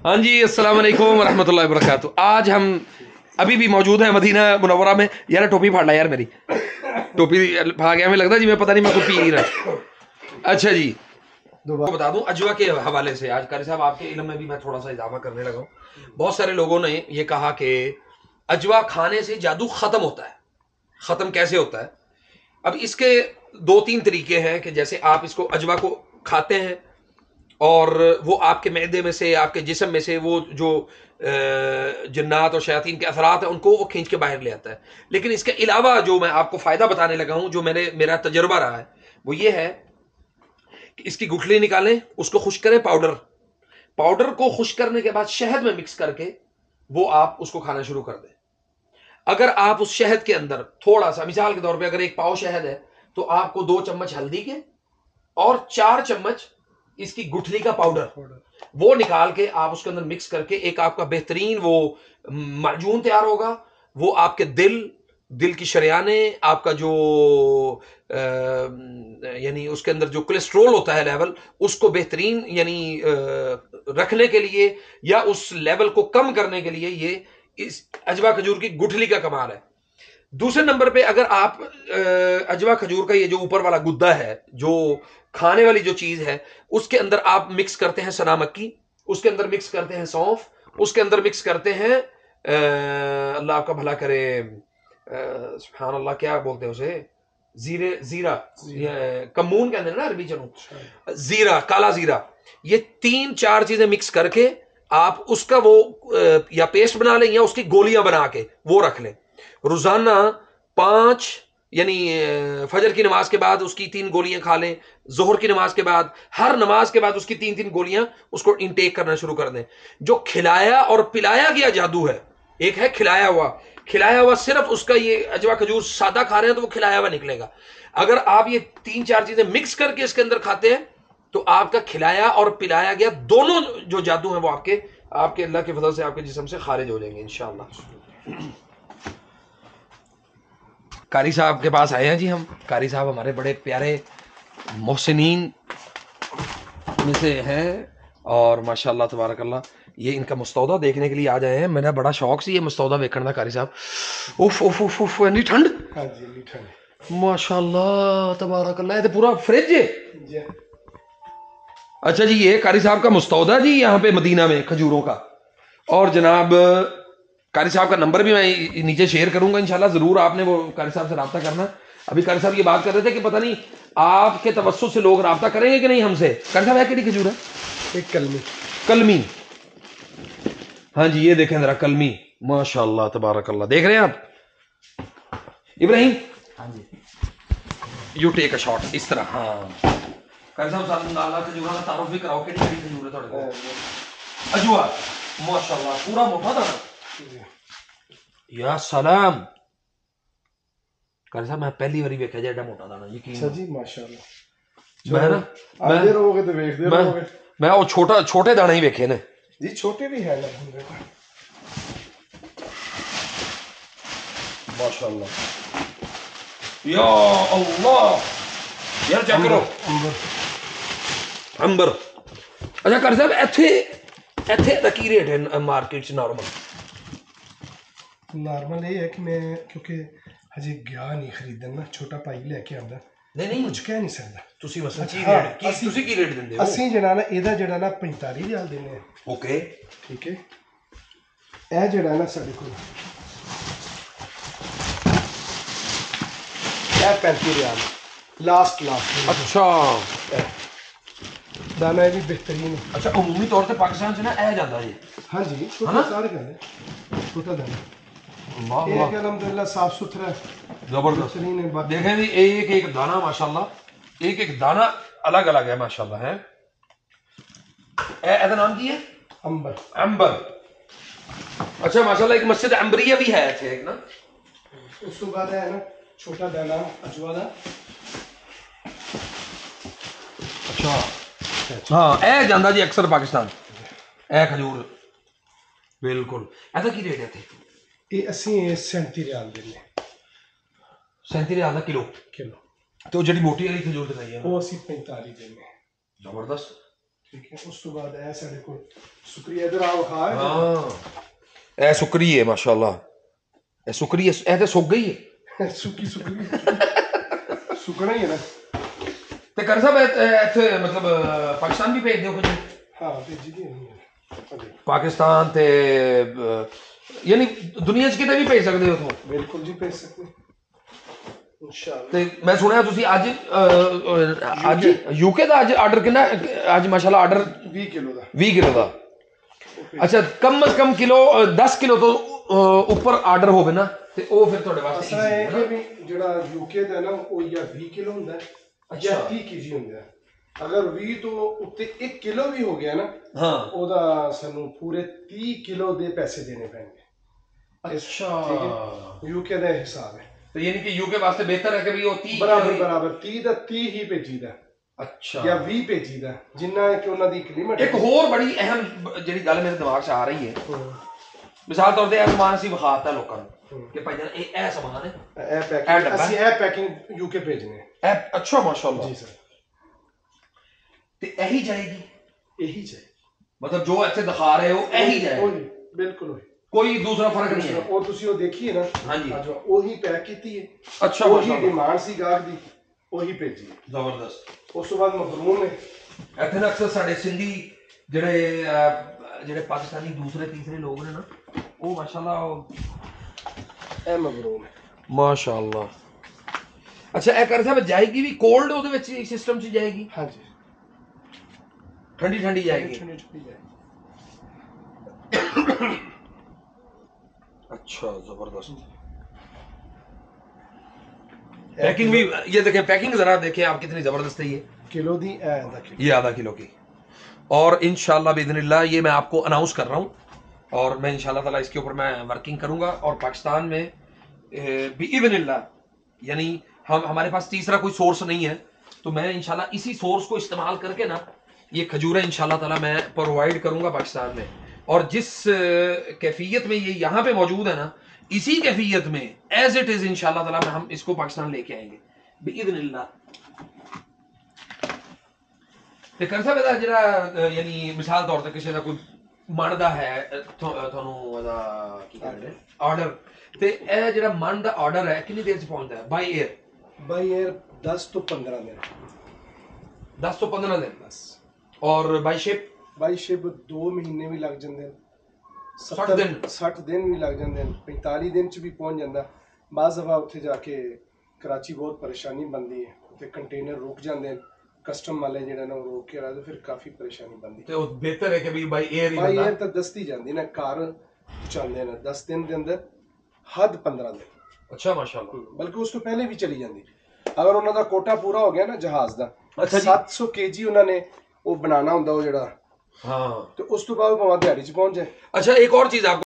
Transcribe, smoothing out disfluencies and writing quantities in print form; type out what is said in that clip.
हाँ जी, अस्सलाम वालेकुम रहमतुल्लाहि व बरकातहू। आज हम अभी भी मौजूद हैं मदीना मुनव्वरा में। यार टोपी फाड़ ला यार, मेरी टोपी फाड़ गया, हमें लगता जी मैं पता नहीं मैं कुछ पी नहीं रहा। अच्छा जी, तो बता दूं अजवा के हवाले से आज कारी साहब आपके इल्म में भी मैं थोड़ा सा इजाफा करने लगा हूँ। बहुत सारे लोगों ने ये कहा कि अजवा खाने से जादू खत्म होता है। खत्म कैसे होता है? अब इसके दो तीन तरीके हैं कि जैसे आप इसको अजवा को खाते हैं और वो आपके मैदे में से, आपके जिस्म में से वो जो जन्नात और शयातीन के असरात हैं उनको वो खींच के बाहर ले आता है। लेकिन इसके अलावा जो मैं आपको फ़ायदा बताने लगा हूँ, जो मेरा तजर्बा रहा है, वो ये है कि इसकी गुठली निकालें, उसको खुश्क करें, पाउडर को खुश्क करने के बाद शहद में मिक्स करके वो आप उसको खाना शुरू कर दें। अगर आप उस शहद के अंदर थोड़ा सा, मिसाल के तौर पे अगर एक पाव शहद है तो आपको 2 चम्मच हल्दी के और 4 चम्मच इसकी गुठली का पाउडर वो निकाल के आप उसके अंदर मिक्स करके एक आपका बेहतरीन वो माजून तैयार होगा। वो आपके दिल की शरियाने, आपका जो यानी उसके अंदर जो कोलेस्ट्रोल होता है लेवल, उसको बेहतरीन यानी रखने के लिए या उस लेवल को कम करने के लिए ये इस अजवा खजूर की गुठली का कमाल है। दूसरे नंबर पे अगर आप अजवा खजूर का ये जो ऊपर वाला गुद्दा है, जो खाने वाली जो चीज है, उसके अंदर आप मिक्स करते हैं सना मक्की, उसके अंदर मिक्स करते हैं सौंफ, उसके अंदर मिक्स करते हैं अल्लाह आपका भला करे, सुभान अल्लाह क्या बोलते हैं उसे, जीरा कमून कहते हैं ना अरबी, चलो जीरा, काला जीरा। ये 3-4 चीजें मिक्स करके आप उसका वो या पेस्ट बना लें या उसकी गोलियां बना के वो रख लें। रोजाना 5 यानी फजर की नमाज के बाद उसकी 3 गोलियां खा लें, जोहर की नमाज के बाद, हर नमाज के बाद उसकी 3-3 गोलियां उसको इनटेक करना शुरू कर दें। जो खिलाया और पिलाया गया जादू है, एक है खिलाया हुआ सिर्फ उसका, ये अजवा खजूर सादा खा रहे हैं तो वो खिलाया हुआ निकलेगा। अगर आप ये 3-4 चीजें मिक्स करके इसके अंदर खाते हैं तो आपका खिलाया और पिलाया गया दोनों जो जादू हैं वो आपके अल्लाह के फजल से आपके जिस्म से खारिज हो जाएंगे इंशाअल्लाह। कारी साहब के पास आए हैं जी हम। कारी साहब हमारे बड़े प्यारे मोहसिनीन में से हैं और माशाल्लाह तबारकल्लाह ये इनका मुस्तौदा देखने के लिए आ जाए हैं। मेरा बड़ा शौक सी ये मुस्तौदा देखने का कारी साहब। उफ उफ उफ उफ इतनी ठंड। हाँ जी, इतनी ठंड माशाल्लाह तबारकल्लाह, ये तो पूरा फ्रिज है। अच्छा जी, ये कारी साहब का मुस्तौदा जी यहाँ पे मदीना में खजूरों का। और जनाब कारी साहब का नंबर भी मैं नीचे शेयर करूंगा इंशाल्लाह, जरूर आपने वो कारी साहब से रब्ता करना। अभी कारी साहब ये बात कर रहे थे कि पता नहीं आपके तवस्सुत से लोग रब्ता करेंगे कि नहीं हमसे। कारी साहब है कितनी खजूर है? एक कलमी। हाँ जी, ये देखें जरा कलमी, माशाल्लाह तबारकल्लाह। देख रहे हैं आप इब्राहिम? हाँ जी, यू टेक अ शॉट इस तरह। हाँ कारी साहब खजूर का तारुफ भी कराओ कि खजूर है थोड़े अजवा, माशाल्लाह पूरा मोटा दाना। या सलाम कारी साहब, मैं पहली बारी देखा जेड़ा मोटा दाना, यकीन। अच्छा जी, माशाल्लाह। मैं ना आते रहोगे तो देखते रहोगे। मैं वो छोटे दाने ही देखे ने जी, छोटे भी है ना माशाल्लाह। या अल्लाह, यार चेक करो अंबर। अच्छा कारी साहब, ਇੱਥੇ ਦਾ ਕੀ ਰੇਟ ਹੈ ਮਾਰਕੀਟ ਚ नॉर्मल ये है कि मैं क्योंकि हजे गया नहीं खरीदन ना, छोटा भाई लेके आंदा। नहीं कुछ कह नहीं सकदा। ਤੁਸੀਂ ਮਸਲ ਕੀ ਰੇਟ ਕੀ ਰੇਟ ਦਿੰਦੇ ਹੋ? ਅਸੀਂ ਜਿਹੜਾ ਨਾ ਇਹਦਾ ਜਿਹੜਾ ਨਾ 45 ਰਿਆਲ ਦਿੰਦੇ ਆ। ਓਕੇ, ਠੀਕ ਹੈ। ਇਹ ਜਿਹੜਾ ਨਾ ਸਾਡੇ ਕੋਲ ਇਹ 35 ਰਿਆਲ लास्ट अच्छा दाना भी बेहतरीन है। अच्छा, अमूमी तौर पे पाकिस्तान से ना आ जाता है। हाँ जी, छोटा सारे कर ले, छोटा दाना एक अल्हम्दुलिल्लाह साफ सुथरा जबरदस्त है। देखें जी, एक एक दाना माशाल्लाह, एक एक दाना अलग अलग है माशाल्लाह है। ਇਹਦਾ नाम की है? अंबर। अच्छा माशाल्लाह, एक मस्जिद अंबरिया भी है एक ना। उस तो बाद है ना छोटा दाना अजवा दा। अच्छा हाँ, ਇਹ ਜਾਂਦਾ ਜੀ ਅਕਸਰ ਪਾਕਿस्तान ਇਹ ਖਜੂਰ ਬਿਲकुल। ਇਹਦਾ ਕੀ ਰੇਟ ਹੈ ਇੱਥੇ? ਇਹ ਅਸੀਂ 37 ਰਿਆਲ ਦਿੰਦੇ। 37 ਰਿਆਲ ਦਾ ਕਿਲੋ। ਤੇ ਉਹ ਜਿਹੜੀ ਮੋਟੀ ਵਾਲੀ ਖਜੂਰ ਦਿਖਾਈ ਹੈ ਉਹ ਅਸੀਂ 45 ਦਿੰਦੇ। ਜ਼ਬਰਦਸਤ। ठीक है। उस तो बाद ऐ साडे कोल सुकरी इधर आओ खा है। हां ए सुकरी है माशाल्लाह, ए सुकरी है, ए ते सुक गई है सुकी सुकरी सुकना ही है ना। ते कर साहब इत्थे मतलब पाकिस्तान भी भेज दो कुछ? हां भेजी दी पाकिस्तान ते यानी दुनिया च किते भी भेज सकदे हो तुम? बिल्कुल जी भेज सकते इंशाअल्लाह। ते मैं सुनया तुसी आज यूके दा आज आर्डर कितना आज माशाल्लाह आर्डर 20 किलो दा 20 किलो दा। अच्छा कम से कम किलो 10 किलो तो ऊपर आर्डर होवे ना ते ओ फिर ਤੁਹਾਡੇ ਵਾਸਤੇ ਅਸਲ ਹੈ ਕਿ ਵੀ ਜਿਹੜਾ ਯੂਕੇ ਦਾ ਨਾ ਉਹ ਜਾਂ 20 ਕਿਲੋ ਹੁੰਦਾ ਹੈ ਜਾਂ 30 ਕੇਜੀ ਹੁੰਦਾ ਹੈ। ਅਗਰ 20 ਤੋਂ ਉੱਤੇ 1 ਕਿਲੋ ਵੀ ਹੋ ਗਿਆ ਨਾ ਹਾਂ ਉਹਦਾ ਸਾਨੂੰ ਪੂਰੇ 30 ਕਿਲੋ ਦੇ ਪੈਸੇ ਦੇਣੇ ਪੈਣਗੇ। ਅੱਛਾ ਠੀਕ ਹੈ ਯੂਕੇ ਦਾ ਹਿਸਾਬ ਹੈ। तो यानी कि यूके वास्ते बेहतर है कि भी वो 30 बराबर बराबर 30 ਦਾ 30 ਹੀ ਭੇਜੀਦਾ। अच्छा ਜਾਂ 20 ਭੇਜੀਦਾ ਜਿੰਨਾ ਹੈ ਕਿ ਉਹਨਾਂ ਦੀ ਇੱਕ ਲਿਮਟ एक होर बड़ी अहम ਜਿਹੜੀ ਗੱਲ ਮੇਰੇ ਦਿਮਾਗ 'ਚ ਆ ਰਹੀ ਹੈ ਮਿਸਾਲ ਤੌਰ ਤੇ ਇਹ ਸਮਾਨ ਅਸੀਂ ਵਿਖਾਤਾ ਲੋਕਾਂ ਨੂੰ ਕਿ ਭਾਈ ਜਾਨ ਇਹ ਸਮਾਨ ਹੈ ਇਹ ਪੈਕਿੰਗ ਅਸੀਂ ਇਹ ਪੈਕਿੰਗ ਯੂਕੇ ਭੇਜਨੇ ਇਹ ਅੱਛਾ ਮਾਸ਼ਾਅੱਲਾ ਜੀ ਸਰ। ਤੇ ਇਹੀ ਜਾਏਗੀ ਇਹੀ ਚਾਹੀਏ मतलब जो ਇੱਥੇ ਦਿਖਾ ਰਹੇ ਹੋ ਇਹੀ ਜਾਏਗਾ ਬਿਲਕੁਲ ਉਹੀ कोई दूसरा फर्क नहीं है। ਉਹ ਤੁਸੀਂ ਉਹ ਦੇਖੀਏ ਨਾ ਹਾਂਜੀ ਉਹੀ ਪੈਕ ਕੀਤੀ ਹੈ। अच्छा ਉਹੀ ਡਿਮਾਂਡ ਸੀ ਗਾਹਕ ਦੀ ਉਹੀ ਭੇਜੀ ਜ਼ਬਰਦਸਤ। ਉਸ ਤੋਂ ਬਾਅਦ ਮਬਰੂਮ ਹੈ ਇੱਥੇ ਨਾ ਅਕਸਰ ਸਾਡੇ ਸਿੰਧੀ ਜਿਹੜੇ ਪਾਕਿਸਤਾਨੀ ਦੂਸਰੇ ਤੀਸਰੇ ਲੋਕ ਨੇ ਨਾ ਉਹ ਮਾਸ਼ਾਅੱਲਾ ਇਹ ਮਬਰੂਮ ਹੈ ਮਾਸ਼ਾਅੱਲਾ। ਅੱਛਾ ਇਹ ਕਰ ਸਾਹਿਬ ਜਾਏਗੀ ਵੀ ਕੋਲਡ ਉਹਦੇ ਵਿੱਚ ਸਿਸਟਮ 'ਚ ਜਾਏਗੀ? ਹਾਂਜੀ ਠੰਡੀ ਠੰਡੀ ਜਾਏਗੀ। अच्छा जबरदस्त पैकिंग भी ये देखें पैकिंग जरा देखें आप कितनी जबरदस्त है। ये किलो दी आधा किलो ये आधा किलो की और इंशाल्लाह बिइज़्निल्लाह ये मैं आपको अनाउंस कर रहा हूँ और मैं इंशाल्लाह ताला इसके ऊपर मैं वर्किंग करूंगा और पाकिस्तान में बिइज़्निल्लाह यानी हमारे पास तीसरा कोई सोर्स नहीं है तो मैं इंशाल्लाह इसी सोर्स को इस्तेमाल करके ना ये खजूरें इंशाल्लाह ताला मैं प्रोवाइड करूंगा पाकिस्तान में। और जिस कैफियत में ये यहाँ पे मौजूद है ना इसी कैफियत में एज इट इज इंशाल्लाह ताला हम इसको पाकिस्तान लेके आएंगे बिइज़्निल्लाह। ते कर सकदा जेड़ा यानी मिसाल तौर ते किसी दा कोई मनदा है ਤੁਹਾਨੂੰ ਉਹਦਾ ਕੀ ਕਹਿੰਦੇ ਆਰਡਰ ਤੇ ਇਹ ਜਿਹੜਾ ਮਨ ਦਾ ਆਰਡਰ ਹੈ ਕਿੰਨੀ ਦੇਰ ਚ ਪਹੁੰਚਦਾ ਹੈ ਬਾਈ 에ਅਰ 10 ਤੋਂ 15 ਦਿਨ 10 ਤੋਂ 15 ਦਿਨ ਬਸ। और बाई शिप 2 ਮਹੀਨੇ ਵੀ ਲੱਗ ਜਾਂਦੇ ਨੇ 60 ਦਿਨ ਵੀ ਲੱਗ ਜਾਂਦੇ ਨੇ 45 ਦਿਨ ਚ ਵੀ ਪਹੁੰਚ ਜਾਂਦਾ। ਬਾਜ਼ ਦਫਾ ਉੱਥੇ ਜਾ ਕੇ ਕਰਾਚੀ ਬਹੁਤ ਪਰੇਸ਼ਾਨੀ ਬਣਦੀ ਹੈ ਉੱਥੇ ਕੰਟੇਨਰ ਰੁਕ ਜਾਂਦੇ ਨੇ ਕਸਟਮ ਵਾਲੇ ਜਿਹੜਾ ਨਾ ਰੋਕ ਕੇ ਰਾਦੇ ਫਿਰ ਕਾਫੀ ਪਰੇਸ਼ਾਨੀ ਬਣਦੀ ਤੇ ਉਹ ਬਿਹਤਰ ਹੈ ਕਿ ਵੀ ਬਾਈ 에ਅਰ ਹੀ ਬਾਈ 에ਅਰ ਤਾਂ ਦਸਤੀ ਜਾਂਦੀ ਨਾ ਕਾਰ ਚੱਲਦੇ ਨੇ 10 ਦਿਨ ਦੇ ਅੰਦਰ ਹੱਦ 15 ਦਿਨ। ਅੱਛਾ ਮਾਸ਼ਾਅੱਲਾ ਬਲਕਿ ਉਸ ਤੋਂ ਪਹਿਲੇ ਵੀ ਚਲੀ ਜਾਂਦੀ ਅਗਰ ਉਹਨਾਂ ਦਾ ਕੋਟਾ ਪੂਰਾ ਹੋ ਗਿਆ ਨਾ ਜਹਾਜ਼ ਦਾ। 700 kg ਉਹਨਾਂ ਨੇ ਉਹ बनाना ਹੁੰਦਾ ਉਹ ਜਿਹੜਾ हाँ तो उस तो बाद भावें दिहाड़ी च पहुंच जाए। अच्छा एक और चीज आपको